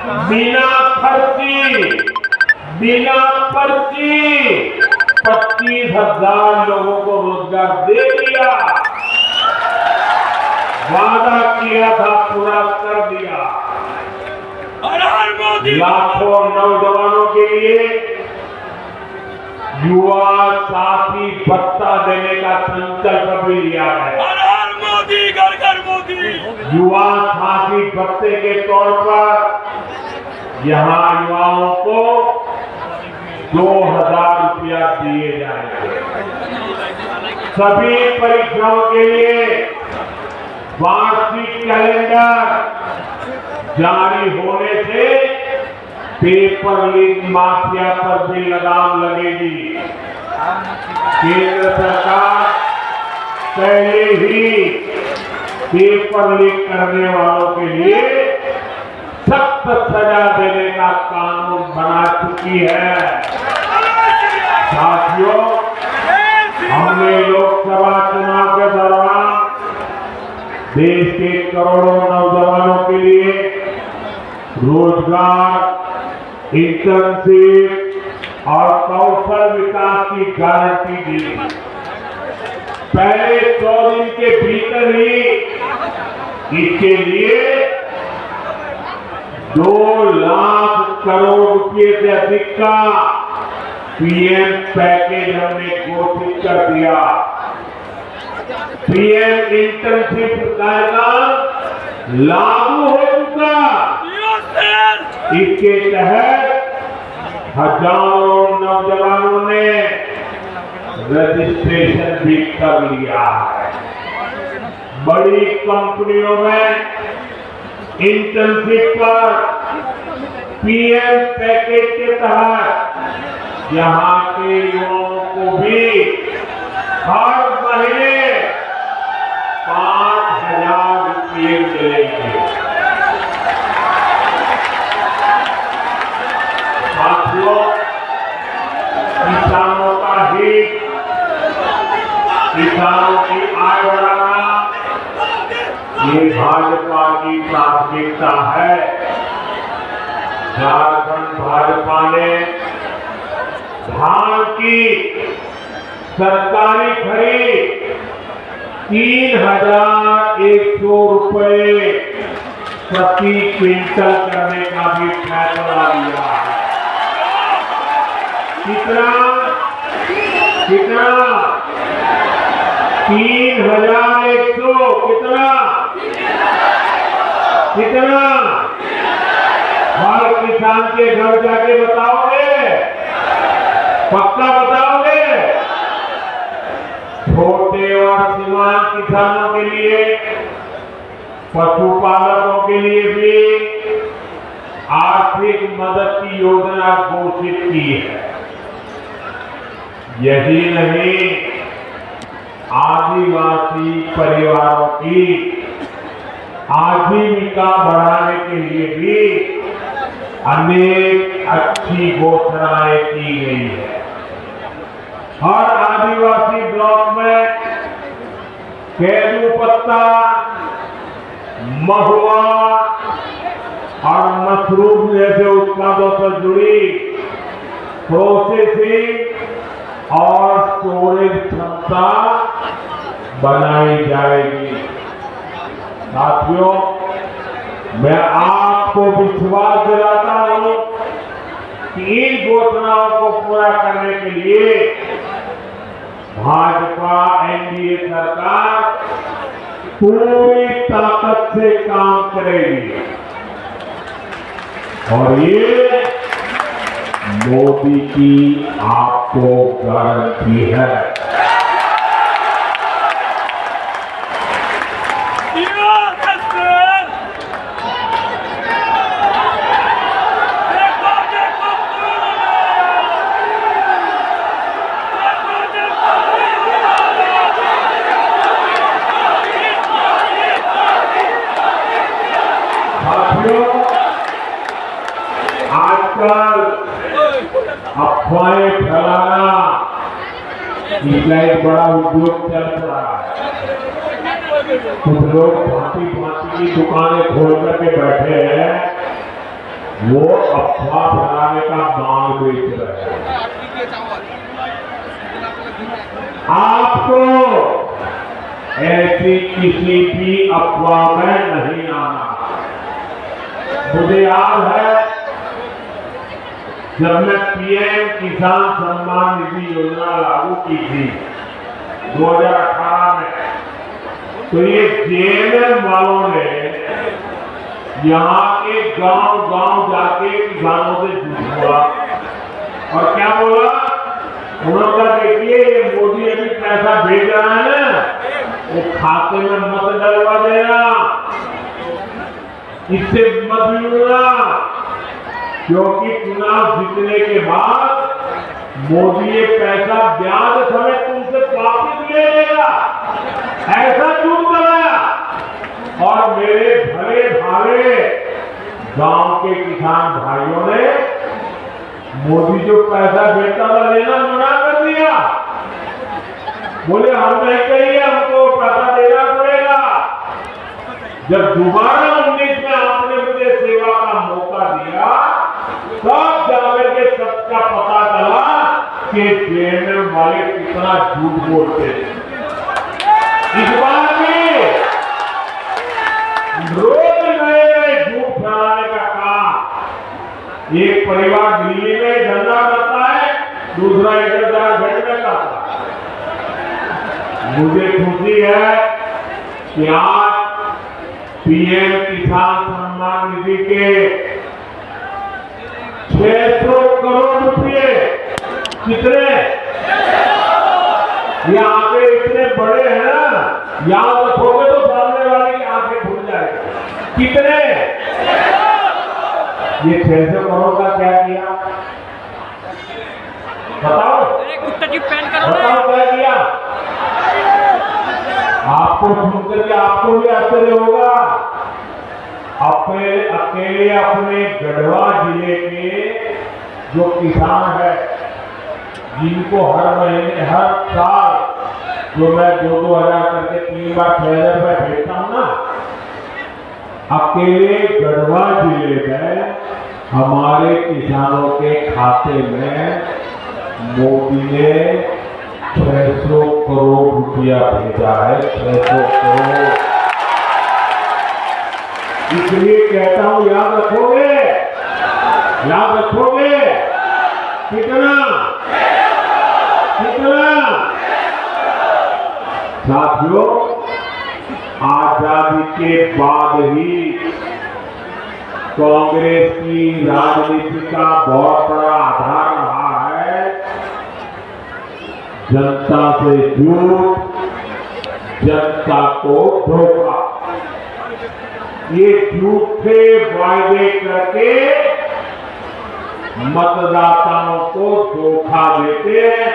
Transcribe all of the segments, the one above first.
बिना खर्ची, बिना पर्ची 25,000 लोगों को रोजगार दे दिया। वादा किया था, पूरा कर दिया। लाखों नौजवानों के लिए युवा साथी भत्ता देने का संकल्प भी लिया है। मोदी घर घर मोदी। युवा साथी भत्ते के तौर पर यहां युवाओं को 2,000 रुपया दिए जाएंगे। सभी परीक्षाओं के लिए वार्षिक कैलेंडर जारी होने से पेपर लीक माफिया पर भी लगाम लगेगी। केंद्र सरकार पहले ही पेपर लीक करने वालों के लिए सख्त सजा देने का कानून बना चुकी है। साथियों, हमने लोकसभा चुनाव के दौरान देश के करोड़ों नौजवानों के लिए रोजगार, इंटर्नशिप और कौशल विकास की गारंटी दी। पहले 100 दिन के भीतर ही इसके लिए 2 लाख करोड़ रुपए से अधिक का पीएम पैकेज हमने घोषित कर दिया। पीएम इंटर्नशिप कार्यक्रम लागू हो चुका। इसके तहत हजारों नौजवानों ने रजिस्ट्रेशन भी कर लिया है। बड़ी कंपनियों में इंटर्नशिप पर पीएम पैकेज के तहत यहाँ के युवाओं को भी हर महीने 5,000 रुपये मिलेंगे। साथियों, किसानों का हित, किसानों की आय बढ़ाना, ये भाजपा की प्राथमिकता है। झारखंड भाजपा ने धान की सरकारी खरीद 3,100 रुपए प्रति क्विंटल करने का भी फैसला लिया है। कितना 3,100 कितना हर किसान के घर जाके बताओगे? पक्का बताओगे? छोटे और सीमांत किसानों के लिए, पशुपालकों के लिए भी आर्थिक मदद की योजना घोषित की है। यही नहीं, आदिवासी परिवारों की आजीविका बढ़ाने के लिए भी अनेक अच्छी घोषणाएं की गई है। हर आदिवासी ब्लॉक में केदू पत्ता, महुआ और मशरूम जैसे उत्पादों से जुड़ी प्रोसेसिंग और स्टोरेज क्षमता बनाई जाएगी। साथियों, मैं आपको विश्वास दिलाता हूं कि इन घोषणाओं को पूरा करने के लिए भाजपा एनडीए सरकार पूरी ताकत से काम करेगी और ये मोदी की आपको गारंटी है। आजकल अफवाहें फैलाना इसका एक बड़ा उद्योग चल रहा है। कुछ लोग भांति भांति की दुकानें खोल करके बैठे हैं, वो अफवाह फैलाने का माल बेच रहे हैं। आपको ऐसी किसी भी अफवाह में नहीं आना। मुझे याद है जब मैं पीएम किसान सम्मान निधि योजना लागू की थी 2018 में, तो ये जेएमएम वालों ने यहाँ के गांव-गांव जाके किसानों से जुड़ा और क्या बोला, उन्होंने कहा देखिए ये मोदी अभी पैसा भेज रहा है ना, वो खाते में मत डलवा देना, इससे मत जुड़ना, क्योंकि चुनाव जीतने के बाद मोदी ये पैसा ब्याज समेत तुमसे वापिस ले लेगा, ऐसा झूठ कराया। और मेरे भले भाले गांव के किसान भाइयों ने मोदी जो पैसा भेजता था लेना मना कर दिया, बोले हम नहीं कहिए, हमको पैसा देना पड़ेगा। जब दोबारा 19 में आपने मुझे सेवा का मौका दिया, तब जाकर के सबका पता चला कि जेएमएम वाले कितना झूठ बोलते हैं। इस बार भी रोज नए नए झूठ फैलाने का काम। एक परिवार दिल्ली में धंधा करता है, दूसरा इधर झारखंड में करता है। मुझे खुशी है कि आज पीएम किसान सम्मान निधि के 600 करोड़ रुपए, कितने, ये आंकड़े इतने बड़े हैं ना, याद रखोगे तो सामने वाले की आंखें खुल जाएगी। कितने, ये 600 करोड़ का क्या किया बताओ, बताओ क्या किया। आपको सुनकर के आपको भी आश्चर्य होगा। अकेले अपने गढ़वा जिले के जो किसान है, जिनको हर महीने हर साल जो मैं 2-2 हजार करके 3 बार 6,000 रुपए भेजता हूं ना, अकेले गढ़वा जिले में हमारे किसानों के खाते में मोदी ने 600 करोड़ रुपया भेजा है। 600 करोड़, इसलिए कहता हूं याद रखोगे, याद रखोगे। कितना कितना साथियों, आजादी के बाद ही कांग्रेस की राजनीति का बहुत बड़ा आधार रहा है जनता से झूठ, जनता को धोखा। ये झूठे वायदे करके मतदाताओं को धोखा देते हैं।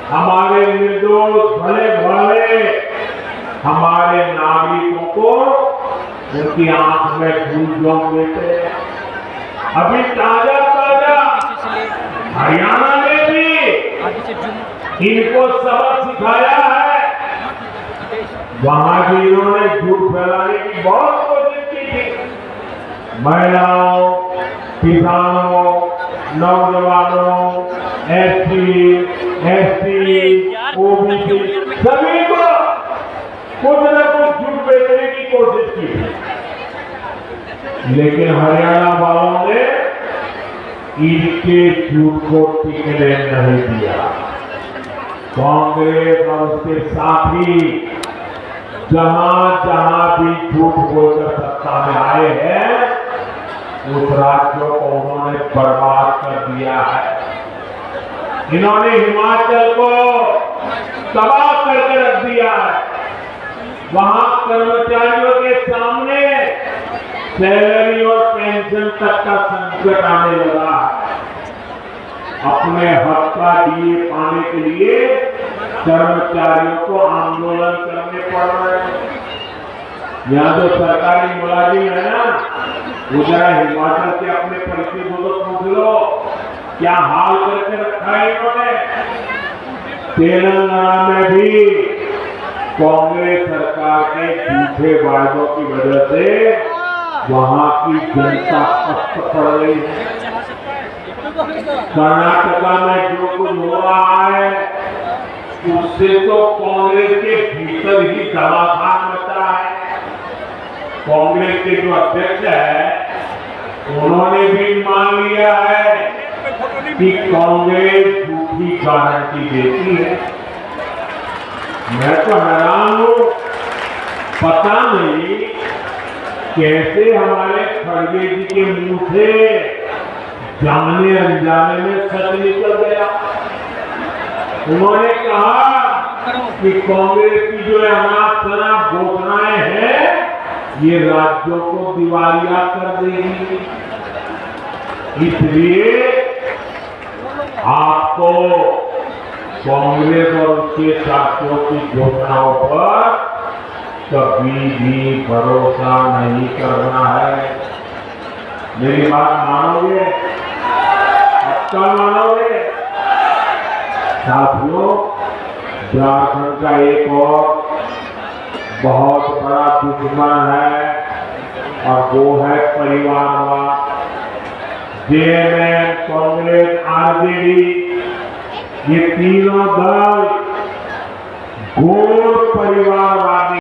हमारे निर्दोष भले भले हमारे नागरिकों को उनकी आंख में धूल झोंक देते हैं। अभी ताजा ताजा हरियाणा में भी इनको सबक सिखाया है। वहां भी इन्होंने झूठ फैलाने की बहुत कोशिश की थी। महिलाओं, किसानों, नौजवानों, एससी, एसटी, ओबीसी सभी को कुछ न कुछ झूठ बेचने की कोशिश की थी, लेकिन हरियाणा वालों ने इनके झूठ को टिकने नहीं दिया। कांग्रेस और उसके साथी जहां जहां भी झूठ बोलकर सत्ता में आए हैं, उस राज्यों को उन्होंने बर्बाद कर दिया है। इन्होंने हिमाचल को तबाह करके रख दिया है। वहां कर्मचारियों के सामने सैलरी और पेंशन तक का संकट आने लगा है। अपने हक का डीए पाने के लिए कर्मचारियों को आंदोलन करने पड़ रहे हैं। यहाँ जो सरकारी मुलाजिम है ना, वो जरा हिमाचल के अपने परिस्थिति को तो पूछ लो, क्या हाल करके रखा है इन्होंने। तेलंगाना में भी कांग्रेस सरकार के झूठे वायदों की वजह से वहां की जनता कष्ट पड़ रही है। कर्नाटका में जो कुछ हो रहा है उससे तो कांग्रेस के भीतर ही घमासान मचा है। कांग्रेस के जो अध्यक्ष है उन्होंने भी मान लिया है कि कांग्रेस झूठी गारंटी देती है। मैं तो हैरान हूं, पता नहीं कैसे हमारे खड़गे जी के मुंह से जाने अनजाने में सच निकल गया। उन्होंने कहा कि कांग्रेस की जो अनाप शनाप घोषणाएं हैं ये राज्यों को दिवालिया कर देगी। इसलिए आपको कांग्रेस और उसके साथियों की घोषणाओं पर कभी भी भरोसा नहीं करना है। मेरी बात मानोगे? पक्का मानोगे? साथियों, झारखंड का एक और बहुत बड़ा दुश्मन है और वो है परिवारवाद। जेएमएम, कांग्रेस, आरजेडी ये तीनों दल घोर परिवारवादी